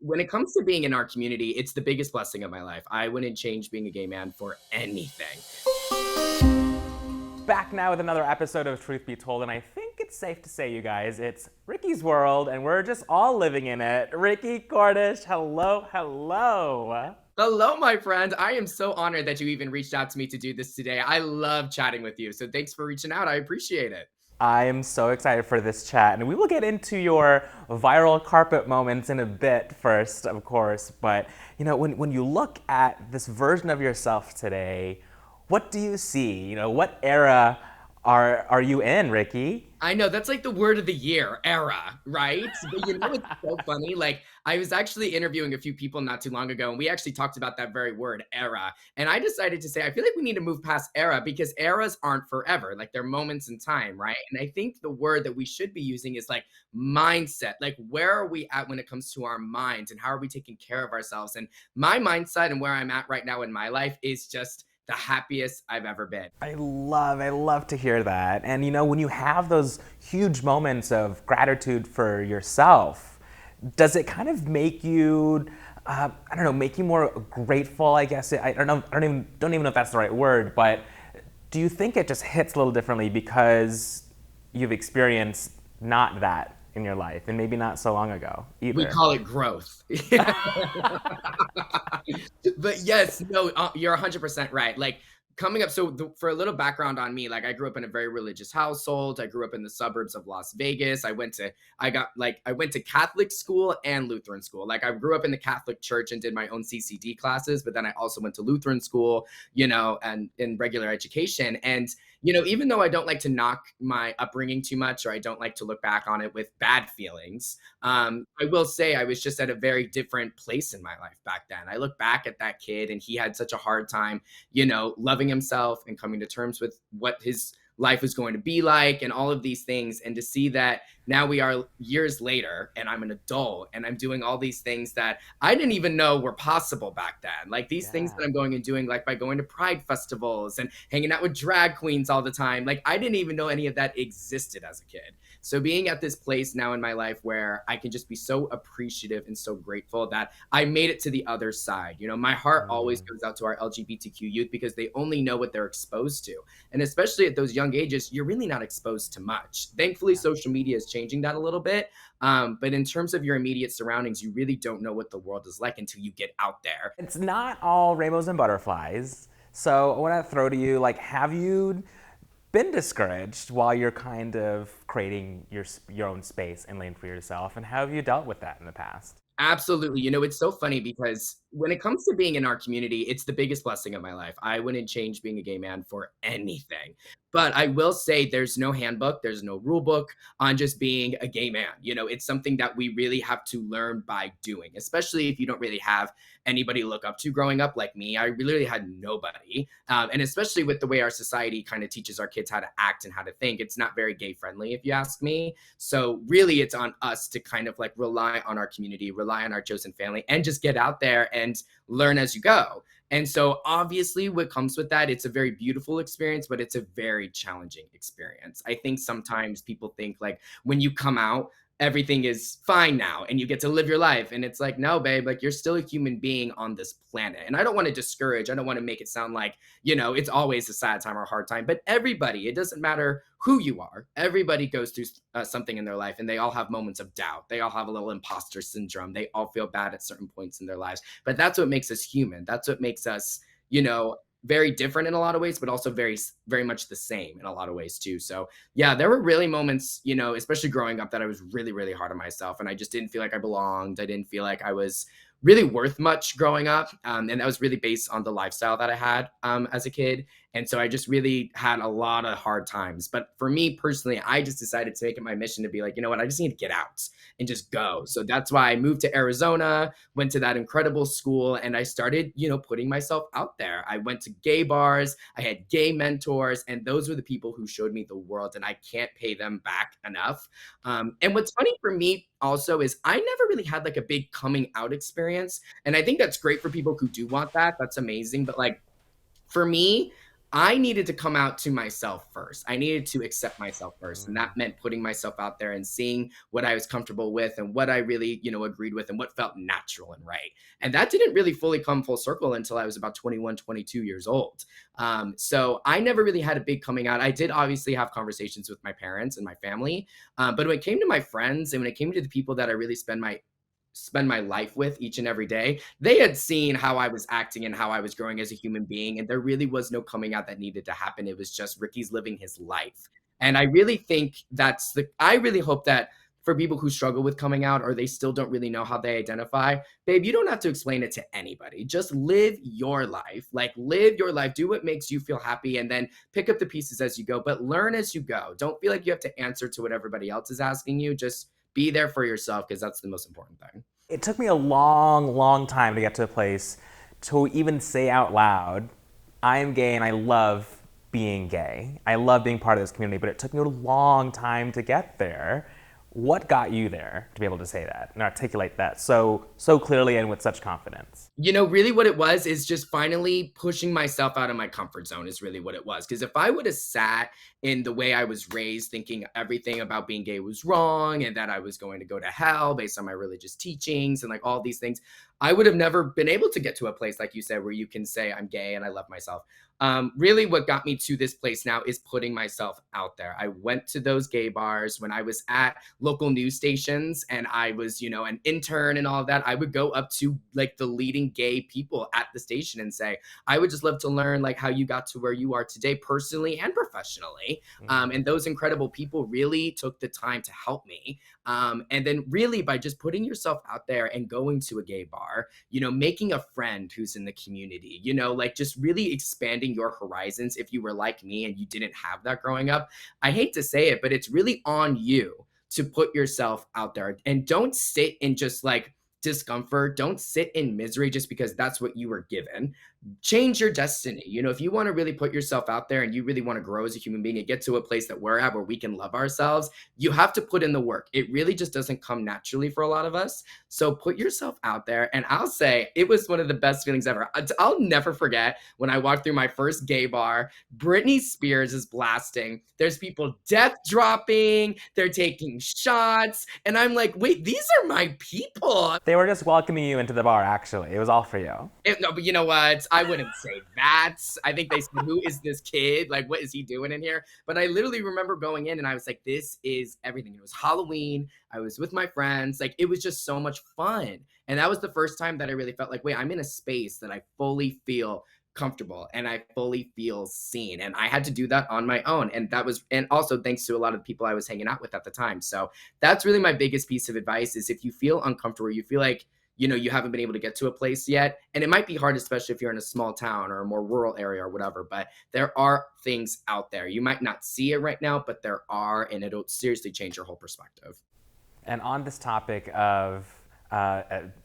when it comes to being in our community, it's the biggest blessing of my life. I wouldn't change being a gay man for anything. Back now with another episode of Truth Be Told, and I think it's safe to say, you guys, it's Ricky's world, and we're just all living in it. Ricky Cornish, hello, hello. Hello, my friend. I am so honored that you even reached out to me to do this today. I love chatting with you. So thanks for reaching out. I appreciate it. I am so excited for this chat, and we will get into your viral carpet moments in a bit first, of course. But when you look at this version of yourself today, what do you see? What era are you in, Ricky? I know that's like the word of the year, era, right? But it's so funny. Like, I was actually interviewing a few people not too long ago, and we actually talked about that very word, era. And I decided to say, I feel like we need to move past era because eras aren't forever. Like, they're moments in time, right? And I think the word that we should be using is like mindset. Like, where are we at when it comes to our minds and how are we taking care of ourselves? And my mindset and where I'm at right now in my life is just the happiest I've ever been. I love to hear that. And when you have those huge moments of gratitude for yourself, does it kind of make you, I don't know, make you more grateful? I guess I don't know. I don't even know if that's the right word, but do you think it just hits a little differently because you've experienced not that in your life, and maybe not so long ago We either? call it growth. But yes, no, you're 100% right. Like coming up, so for a little background on me, like I grew up in a very religious household. I grew up in the suburbs of Las Vegas. I went to Catholic school and Lutheran school. Like I grew up in the Catholic church and did my own CCD classes, but then I also went to Lutheran school, and in regular education. And even though I don't like to knock my upbringing too much, or I don't like to look back on it with bad feelings, I will say I was just at a very different place in my life back then. I look back at that kid and he had such a hard time, loving himself and coming to terms with what his life was going to be like and all of these things. And to see that now we are years later and I'm an adult and I'm doing all these things that I didn't even know were possible back then. Like these things that Yeah. I'm going and doing, like by going to pride festivals and hanging out with drag queens all the time. Like I didn't even know any of that existed as a kid. So being at this place now in my life where I can just be so appreciative and so grateful that I made it to the other side. My heart always Mm, goes out to our LGBTQ youth because they only know what they're exposed to. And especially at those young ages, you're really not exposed to much. Thankfully, yeah. social media is changing that a little bit. But in terms of your immediate surroundings, you really don't know what the world is like until you get out there. It's not all rainbows and butterflies. So I want to throw to you, like, have you been discouraged while you're kind of creating your own space and lane for yourself, and how have you dealt with that in the past? Absolutely. It's so funny because when it comes to being in our community, it's the biggest blessing of my life. I wouldn't change being a gay man for anything. But I will say there's no handbook, there's no rule book on just being a gay man. It's something that we really have to learn by doing, especially if you don't really have anybody to look up to growing up like me. I really had nobody. And especially with the way our society kind of teaches our kids how to act and how to think, it's not very gay friendly, if you ask me. So really it's on us to kind of like rely on our community, rely on our chosen family, and just get out there and learn as you go. And so obviously what comes with that, it's a very beautiful experience, but it's a very challenging experience. I think sometimes people think like when you come out, everything is fine now and you get to live your life. And it's like, no, babe, like you're still a human being on this planet. And I don't want to discourage, I don't want to make it sound like, it's always a sad time or a hard time, but everybody, it doesn't matter who you are, everybody goes through something in their life and they all have moments of doubt. They all have a little imposter syndrome. They all feel bad at certain points in their lives. But that's what makes us human. That's what makes us, very different in a lot of ways, but also very, very much the same in a lot of ways too. So yeah, there were really moments, especially growing up that I was really, really hard on myself and I just didn't feel like I belonged. I didn't feel like I was really worth much growing up. And that was really based on the lifestyle that I had as a kid. And so I just really had a lot of hard times. But for me personally, I just decided to make it my mission to be like, you know what, I just need to get out and just go. So that's why I moved to Arizona, went to that incredible school, and I started, putting myself out there. I went to gay bars, I had gay mentors, and those were the people who showed me the world, and I can't pay them back enough. And what's funny for me also is I never really had like a big coming out experience. And I think that's great for people who do want that. That's amazing. But like for me, I needed to come out to myself first. I needed to accept myself first. And that meant putting myself out there and seeing what I was comfortable with and what I really, agreed with and what felt natural and right. And that didn't really fully come full circle until I was about 21, 22 years old. So I never really had a big coming out. I did obviously have conversations with my parents and my family. But when it came to my friends and when it came to the people that I really spend my life with each and every day, they had seen how I was acting and how I was growing as a human being. And there really was no coming out that needed to happen. It was just Ricky's living his life. And I really think I really hope that for people who struggle with coming out or they still don't really know how they identify, babe, you don't have to explain it to anybody. Just live your life. Like, live your life, do what makes you feel happy, and then pick up the pieces as you go, but learn as you go. Don't feel like you have to answer to what everybody else is asking you. Just be there for yourself because that's the most important thing. It took me a long, long time to get to a place to even say out loud, I am gay and I love being gay. I love being part of this community, but it took me a long time to get there. What got you there to be able to say that and articulate that so clearly and with such confidence? Really what it was is just finally pushing myself out of my comfort zone is really what it was. Because if I would have sat in the way I was raised, thinking everything about being gay was wrong and that I was going to go to hell based on my religious teachings and like all these things, I would have never been able to get to a place, like you said, where you can say, I'm gay and I love myself. Really, what got me to this place now is putting myself out there. I went to those gay bars when I was at local news stations and I was, an intern and all of that. I would go up to like the leading gay people at the station and say, I would just love to learn like how you got to where you are today, personally and professionally. And those incredible people really took the time to help me. And then really by just putting yourself out there and going to a gay bar, making a friend who's in the community, like just really expanding your horizons. If you were like me and you didn't have that growing up, I hate to say it, but it's really on you to put yourself out there and don't sit in just like discomfort. Don't sit in misery just because that's what you were given. Change your destiny. If you want to really put yourself out there and you really want to grow as a human being and get to a place that we're at where we can love ourselves, you have to put in the work. It really just doesn't come naturally for a lot of us. So put yourself out there. And I'll say it was one of the best feelings ever. I'll never forget when I walked through my first gay bar, Britney Spears is blasting. There's people death dropping, they're taking shots. And I'm like, wait, these are my people. They were just welcoming you into the bar, actually. It was all for you. No, but you know what? I wouldn't say that. I think they said, who is this kid? Like, what is he doing in here? But I literally remember going in and I was like, this is everything. It was Halloween. I was with my friends. Like, it was just so much fun. And that was the first time that I really felt like, wait, I'm in a space that I fully feel comfortable and I fully feel seen. And I had to do that on my own. And also thanks to a lot of people I was hanging out with at the time. So that's really my biggest piece of advice is if you feel uncomfortable, you feel like, you haven't been able to get to a place yet. And it might be hard, especially if you're in a small town or a more rural area or whatever, but there are things out there. You might not see it right now, but there are, and it'll seriously change your whole perspective. And on this topic of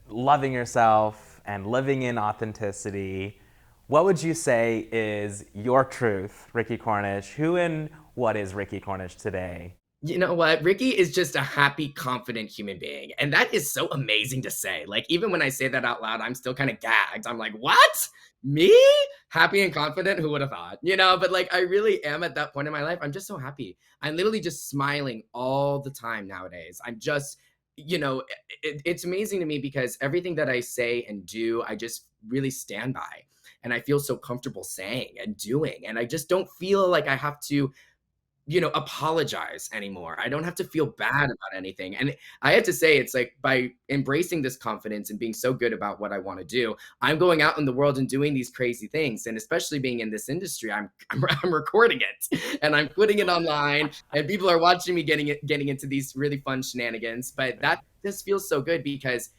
loving yourself and living in authenticity, what would you say is your truth, Ricky Cornish? Who and what is Ricky Cornish today? You know what? Ricky is just a happy, confident human being. And that is so amazing to say. Like, even when I say that out loud, I'm still kind of gagged. I'm like, what? Me? Happy and confident? Who would have thought? But like, I really am at that point in my life. I'm just so happy. I'm literally just smiling all the time nowadays. I'm just, it's amazing to me because everything that I say and do, I just really stand by. And I feel so comfortable saying and doing. And I just don't feel like I have to apologize anymore. I don't have to feel bad about anything. And I had to say, it's like by embracing this confidence and being so good about what I want to do, I'm going out in the world and doing these crazy things. And especially being in this industry, I'm recording it and I'm putting it online and people are watching me getting into these really fun shenanigans. But that just feels so good because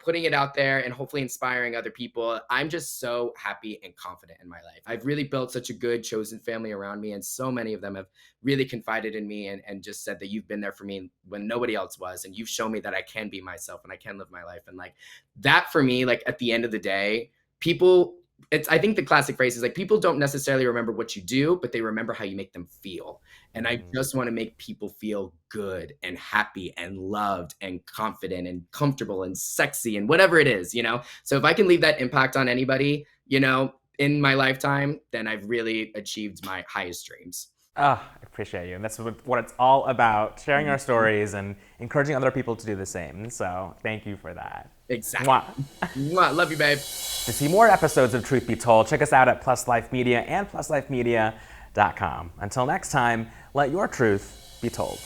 putting it out there and hopefully inspiring other people. I'm just so happy and confident in my life. I've really built such a good chosen family around me, and so many of them have really confided in me and just said that you've been there for me when nobody else was, and you've shown me that I can be myself and I can live my life. And like that for me, like at the end of the day, people I think the classic phrase is like people don't necessarily remember what you do, but they remember how you make them feel. And I just want to make people feel good and happy and loved and confident and comfortable and sexy and whatever it is. So if I can leave that impact on anybody, in my lifetime, then I've really achieved my highest dreams. Oh, I appreciate you. And that's what it's all about, sharing our Mhm. stories and encouraging other people to do the same. So thank you for that. Exactly. Mwah. Mwah. Love you, babe. To see more episodes of Truth Be Told, check us out at Plus Life Media and pluslifemedia.com. Until next time, let your truth be told.